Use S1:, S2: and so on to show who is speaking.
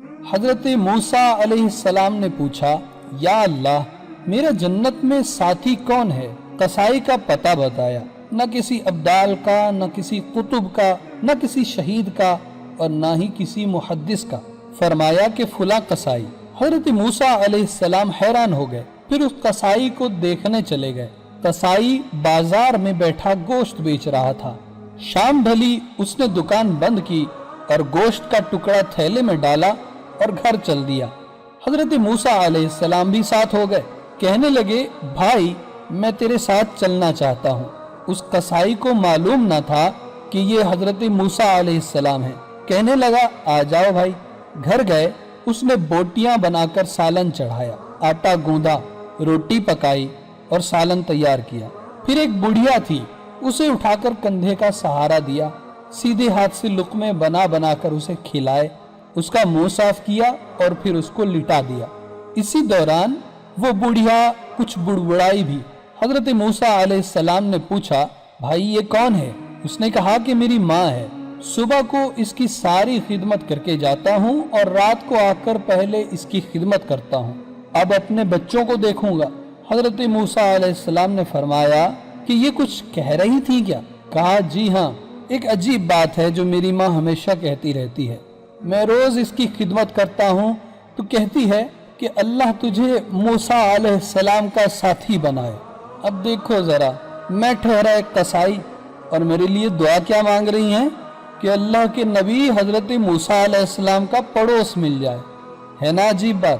S1: حضرت موسیٰ علیہ السلام نے پوچھا، یا اللہ، میرا جنت میں ساتھی کون ہے؟ قصائی کا پتہ بتایا، نہ کسی ابدال کا، نہ کسی قطب کا، نہ کسی شہید کا، اور نہ ہی کسی محدث کا۔ فرمایا کہ فلاں قصائی۔ حضرت موسیٰ علیہ السلام حیران ہو گئے، پھر اس قصائی کو دیکھنے چلے گئے۔ قصائی بازار میں بیٹھا گوشت بیچ رہا تھا۔ شام ڈھلی، اس نے دکان بند کی اور گوشت کا ٹکڑا تھیلے میں ڈالا اور گھر چل دیا۔ حضرت موسیٰ علیہ السلام بھی ساتھ ہو گئے۔ کہنے لگے، بھائی میں تیرے ساتھ چلنا چاہتا ہوں۔ اس قصائی کو معلوم نہ تھا کہ یہ حضرت موسیٰ علیہ السلام ہیں۔ کہنے لگا، آ جاؤ بھائی۔ گھر گئے، اس نے بوٹیاں بنا کر سالن چڑھایا، آٹا گوندا، روٹی پکائی اور سالن تیار کیا۔ پھر ایک بڑھیا تھی، اسے اٹھا کر کندھے کا سہارا دیا، سیدھے ہاتھ سے لقمے بنا بنا کر اسے کھلائے، اس کا منہ صاف کیا اور پھر اس کو لٹا دیا۔ اسی دوران وہ بڑھیا کچھ بڑبڑائی بھی۔ حضرت موسیٰ علیہ السلام نے پوچھا، بھائی یہ کون ہے؟ اس نے کہا کہ میری ماں ہے، صبح کو اس کی ساری خدمت کر کے جاتا ہوں اور رات کو آ کر پہلے اس کی خدمت کرتا ہوں، اب اپنے بچوں کو دیکھوں گا۔ حضرت موسیٰ علیہ السلام نے فرمایا کہ یہ کچھ کہہ رہی تھی کیا؟ کہا، جی ہاں، ایک عجیب بات ہے جو میری ماں ہمیشہ کہتی رہتی ہے۔ میں روز اس کی خدمت کرتا ہوں تو کہتی ہے کہ اللہ تجھے موسیٰ علیہ السلام کا ساتھی بنائے۔ اب دیکھو ذرا، میں ٹھہرا ایک قصائی اور میرے لیے دعا کیا مانگ رہی ہیں کہ اللہ کے نبی حضرت موسیٰ علیہ السلام کا پڑوس مل جائے۔ ہے نا عجیب بات؟